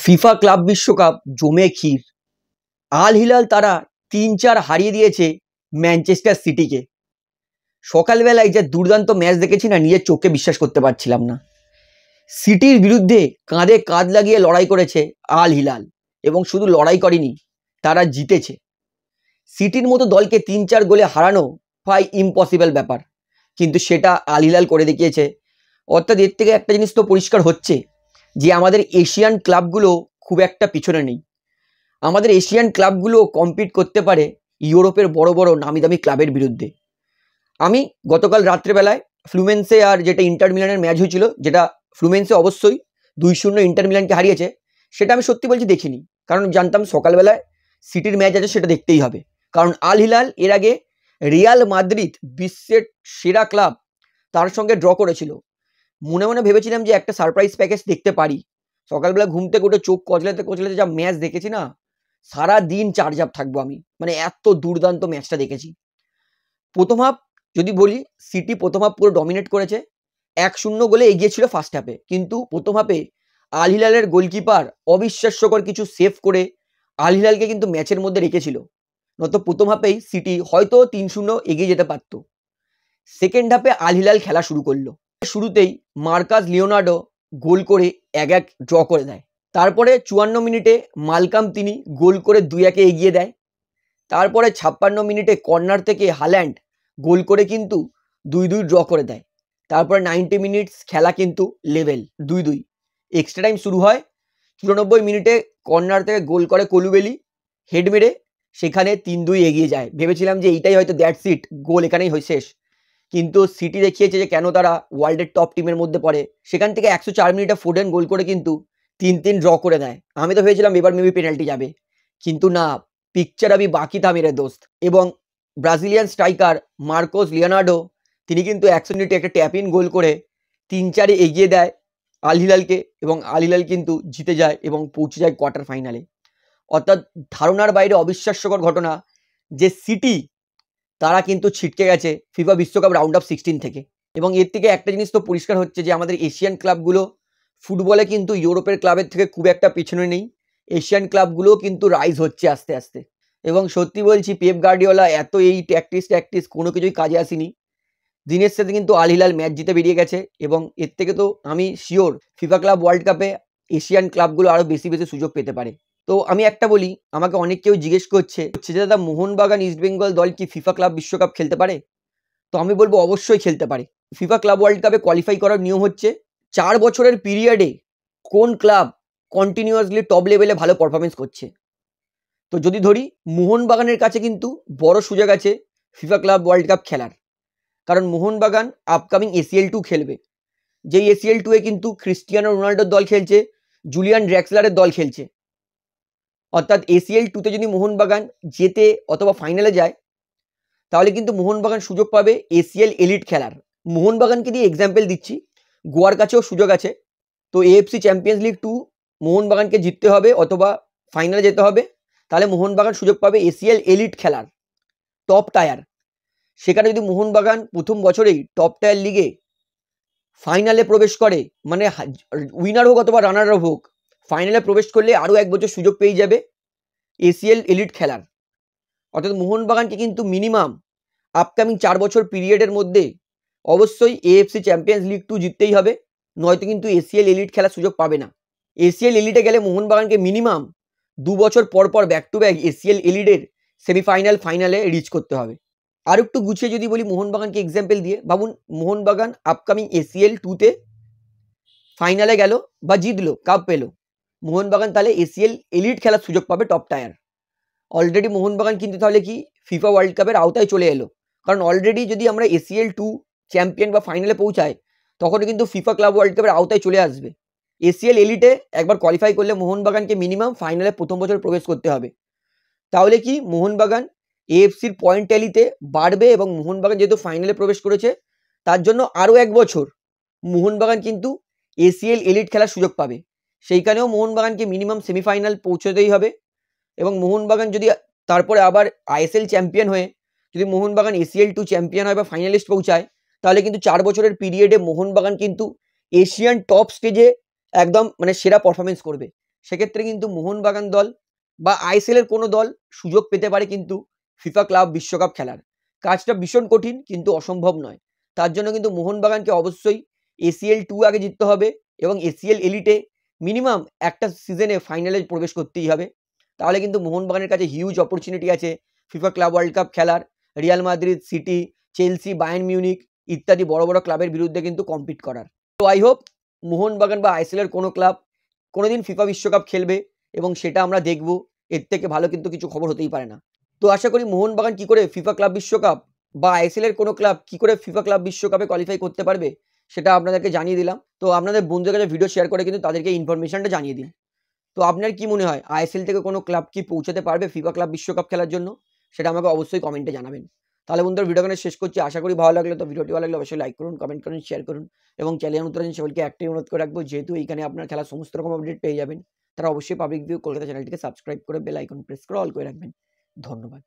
FIFA club বিশ্বকাপ জমে ক্ষীর। Al Hilal তারা ৩-৪ হারিয়ে দিয়েছে ম্যানচেস্টার সিটিকে। সকালবেলায় যে দুর্দান্ত ম্যাচ দেখেছি না, নিজের চোখে বিশ্বাস করতে পারছিলাম না। সিটির বিরুদ্ধে কাঁধে কাঁধ লাগিয়ে লড়াই করেছে আল হিলাল, এবং শুধু লড়াই করেনি, তারা জিতেছে। সিটির মতো দলকে ৩-৪ গোলে হারানো প্রায় ইম্পসিবল ব্যাপার, কিন্তু সেটা আল হিলাল করে দেখিয়েছে। অর্থাৎ এর থেকে একটা জিনিস তো পরিষ্কার হচ্ছে যে আমাদের এশিয়ান ক্লাবগুলো খুব একটা পিছনে নেই। আমাদের এশিয়ান ক্লাবগুলো কম্পিট করতে পারে ইউরোপের বড় বড় নামি দামি ক্লাবের বিরুদ্ধে। আমি গতকাল রাত্রেবেলায় ফ্লুমেন্সে আর যেটা ইন্টার মিলানের ম্যাচ হয়েছিল, যেটা ফ্লুমেন্সে অবশ্যই 2-0 ইন্টার মিলানকে হারিয়েছে, সেটা আমি সত্যি বলছি দেখিনি, কারণ জানতাম সকালবেলায় সিটির ম্যাচ আছে, সেটা দেখতেই হবে। কারণ আল হিলাল এর আগে রিয়াল মাদ্রিদ, বিশ্বের সেরা ক্লাব, তার সঙ্গে ড্র করেছিল। মনে মনে ভেবেছিলাম যে একটা সারপ্রাইজ প্যাকেজ দেখতে পারি। সকালবেলা ঘুম থেকে উঠে চোখ কচলাতে কচলাতে যা ম্যাচ দেখেছি না, সারা দিন চার্জাপ থাকবো আমি, মানে এত দুর্দান্ত ম্যাচটা দেখেছি। প্রথম হাফ যদি বলি, সিটি প্রথম হাফ পুরো ডমিনেট করেছে, 1-0 গোলে এগিয়ে ছিল ফার্স্ট হাফে, কিন্তু প্রথম হাফে আল হিলালের গোলকিপার অবিশ্বাস্যকর কিছু সেভ করে আল হিলালকে কিন্তু ম্যাচের মধ্যে রেখেছিল। নয়তো প্রথম হাফেই সিটি হয়তো 3-0 এগিয়ে যেতে পারত। সেকেন্ড হাফে আল হিলাল খেলা শুরু করলো। শুরুতেই মার্কাস লিওনার্দো গোল করে 1-1 ড্র করে দেয়। তারপরে 54 মিনিটে মালকাম তিনি গোল করে 2-1 এগিয়ে দেয়। তারপরে 56 মিনিটে কর্নার থেকে হাল্যান্ড গোল করে কিন্তু 2-2 ড্র করে দেয়। তারপরে 90 মিনিটস খেলা কিন্তু লেভেল 2-2। এক্সট্রা টাইম শুরু হয়। 94 মিনিটে কর্নার থেকে গোল করে কলুবেলি, হেড মেরে সেখানে 3-2 এগিয়ে যায়। ভেবেছিলাম যে এইটাই হয়তো দ্যাটস ইট, গোল এখানেই হয় শেষ, কিন্তু সিটি দেখিয়েছে যে কেন তারা ওয়ার্ল্ডের টপ টিমের মধ্যে পড়ে। সেখান থেকে 104 মিনিটে ফোডেন গোল করে কিন্তু 3-3 ড্র করে দেয়। আমি তো ভেবেছিলাম এবার মেবি পেনাল্টি যাবে, কিন্তু না, পিকচার আবি বাকি থা মেরে দোস্ত। এবং ব্রাজিলিয়ান স্ট্রাইকার মার্কোস লিওনার্দো তিনি কিন্তু 100 মিনিটে একটা ট্যাপ ইন গোল করে 3-4 এগিয়ে দেয় আল হিলালকে, এবং আল হিলাল কিন্তু জিতে যায় এবং পৌঁছে যায় কোয়ার্টার ফাইনালে। অর্থাৎ ধারণার বাইরে অবিশ্বাস্যকর ঘটনা যে সিটি তারা কিন্তু ছিটকে গেছে ফিফা বিশ্বকাপ রাউন্ড অফ 16 থেকে। এবং এর থেকে একটা জিনিস তো পরিষ্কার হচ্ছে যে আমাদের এশিয়ান ক্লাবগুলো ফুটবলে কিন্তু ইউরোপের ক্লাবের থেকে খুব একটা পিছনে নেই। এশিয়ান ক্লাবগুলোও কিন্তু রাইজ হচ্ছে আস্তে আস্তে। এবং সত্যি বলছি, পেপ গার্ডিওলা এত এই ট্যাকটিস কোনো কিছুই কাজে আসেনি। দিনের সাথে কিন্তু আল হিলাল ম্যাচ জিতে বেরিয়ে গেছে, এবং এর থেকে তো আমি শিওর ফিফা ক্লাব ওয়ার্ল্ড কাপে এশিয়ান ক্লাবগুলো আরও বেশি বেশি সুযোগ পেতে পারে। তো আমি একটা বলি, আমাকে অনেক কেউ জিজ্ঞেস করছে যে দাদা মোহনবাগান ইস্টবেঙ্গল দল কি ফিফা ক্লাব বিশ্বকাপ খেলতে পারে? তো আমি বলবো অবশ্যই খেলতে পারে। ফিফা ক্লাব ওয়ার্ল্ড কাপে কোয়ালিফাই করার নিয়ম হচ্ছে 4 বছরের পিরিয়ডে কোন ক্লাব কন্টিনিউয়াসলি টপ লেভেলে ভালো পারফরমেন্স করছে। তো যদি ধরি, মোহনবাগানের কাছে কিন্তু বড় সুযোগ আছে ফিফা ক্লাব ওয়ার্ল্ড কাপ খেলার, কারণ মোহনবাগান আপকামিং ACL 2 খেলবে। যেই ACL 2 এ কিন্তু ক্রিস্টিয়ানো রোনাল্ডোর দল খেলছে, জুলিয়ান ড্রেক্সলারের দল খেলছে। অর্থাৎ ACL 2 তে যদি মোহনবাগান জেতে অথবা ফাইনালে যায়, তাহলে কিন্তু মোহনবাগান সুযোগ পাবে ACL এলিট খেলার। মোহনবাগানকে দিয়ে এক্সাম্পল দিচ্ছি, গোয়ার কাছেও সুযোগ আছে। তো AFC চ্যাম্পিয়ন্স লিগ 2 মোহনবাগানকে জিততে হবে অথবা ফাইনালে যেতে হবে, তাহলে মোহনবাগান সুযোগ পাবে ACL এলিট খেলার, টপ টায়ার। সেখানে যদি মোহনবাগান প্রথম বছরেই টপ টায়ার লিগে ফাইনালে প্রবেশ করে, মানে উইনার হোক অথবা রানার আপ হোক, ফাইনালে প্রবেশ করলে আরও 1 বছর সুযোগ পেয়ে যাবে ACL এলিট খেলার। অর্থাৎ মোহনবাগানকে কিন্তু মিনিমাম আপকামিং 4 বছর পিরিয়ডের মধ্যে অবশ্যই AFC চ্যাম্পিয়ন্স লিগ 2 জিততেই হবে, নয়তো কিন্তু ACL এলিট খেলার সুযোগ পাবে না। ACL এলিটে গেলে মোহনবাগানকে মিনিমাম 2 বছর পর পর ব্যাক টু ব্যাক ACL এলিটের সেমিফাইনাল ফাইনালে রিচ করতে হবে। আর একটু গুছিয়ে যদি বলি মোহনবাগানকে এক্সাম্পল দিয়ে, ভাবুন মোহনবাগান আপকামিং ACL 2 তে ফাইনালে গেল বা জিতলো, কাপ পেলো, মোহনবাগান তাহলে ACL এলিট খেলার সুযোগ পাবে টপ টায়ার। অলরেডি মোহনবাগান কিন্তু তাহলে কি ফিফা ওয়ার্ল্ড কাপের আওতায় চলে এলো, কারণ অলরেডি যদি আমরা ACL 2 চ্যাম্পিয়ন বা ফাইনালে পৌঁছাই, তখন কিন্তু ফিফা ক্লাব ওয়ার্ল্ড কাপের আওতায় চলে আসবে। ACL এলিটে একবার কোয়ালিফাই করলে মোহনবাগানকে মিনিমাম ফাইনালে প্রথম বছর প্রবেশ করতে হবে। তাহলে কি মোহনবাগান AFCর পয়েন্ট ট্যালিতে বাড়বে, এবং মোহনবাগান যেহেতু ফাইনালে প্রবেশ করেছে, তার জন্য আরও 1 বছর মোহনবাগান কিন্তু ACL এলিট খেলার সুযোগ পাবে। সেইখানেও মোহনবাগানকে মিনিমাম সেমিফাইনাল পৌঁছতেই হবে, এবং মোহনবাগান যদি তারপরে আবার ISL চ্যাম্পিয়ন হয়ে যদি মোহনবাগান ACL 2 চ্যাম্পিয়ন হয় বা ফাইনালিস্ট পৌঁছায়, তাহলে কিন্তু 4 বছরের পিরিয়ডে মোহনবাগান কিন্তু এশিয়ান টপ স্টেজে একদম মানে সেরা পারফরমেন্স করবে। সেক্ষেত্রে কিন্তু মোহনবাগান দল বা আইএসএল এর কোনো দল সুযোগ পেতে পারে কিন্তু ফিফা ক্লাব বিশ্বকাপ খেলার। কাজটা ভীষণ কঠিন কিন্তু অসম্ভব নয়। তার জন্য কিন্তু মোহনবাগানকে অবশ্যই এসিএল 2 আগে জিততে হবে এবং এসিএল এলিটে মিনিমাম একটা সিজনে ফাইনালে প্রবেশ করতেই হবে। তাহলে কিন্তু মোহনবাগানের কাছে হিউজ অপরচুনিটি আছে ফিফা ক্লাব ওয়ার্ল্ড কাপ খেলার, Real Madrid, city, Chelsea, Bayern Munich ইত্যাদি বড় বড় ক্লাবের বিরুদ্ধে কিন্তু কম্পিট করার। তো আই হোপ মোহনবাগান বা আইএসএল এর কোনো ক্লাব কোনোদিন ফিফা বিশ্বকাপ খেলবে এবং সেটা আমরা দেখব। এর থেকে ভালো কিন্তু কিছু খবর হতেই পারে না। তো আশা করি মোহনবাগান কি করে ফিফা ক্লাব বিশ্বকাপ বা আইএসএল এর কোনো ক্লাব কি করে ফিফা ক্লাব বিশ্বকাপে কোয়ালিফাই করতে পারবে সেটা আপনাদেরকে জানিয়ে দিলাম। তো আপনাদের বন্ধুদের কাছে ভিডিও শেয়ার করে কিন্তু তাদেরকে ইনফরমেশনটা জানিয়ে দিন। তো আপনার কি মনে হয় আইএসএল থেকে কোনো ক্লাব কি পৌঁছাতে পারবে ফিফা ক্লাব বিশ্বকাপ খেলার জন্য? সেটা আমাকে অবশ্যই কমেন্টে জানাবেন। তাহলে বন্ধুরা ভিডিওখানে শেষ করছি। আশা করি ভালো লাগলো। তো ভিডিওটি ভালো লাগলে অবশ্যই লাইক করুন, কমেন্ট করুন, শেয়ার করুন এবং চ্যানেল নতুন আছেন সকলকে একটাই অনুরোধ করে রাখবো, যেহেতু এইখানে আপনার খেলার সমস্ত রকম আপডেট পেয়ে যাবেন, তারা অবশ্যই পাবলিক ভিউ কলকাতা চ্যানেলটিকে সাবস্ক্রাইব করে বেল আইকন প্রেস করে অল করে রাখবেন। ধন্যবাদ।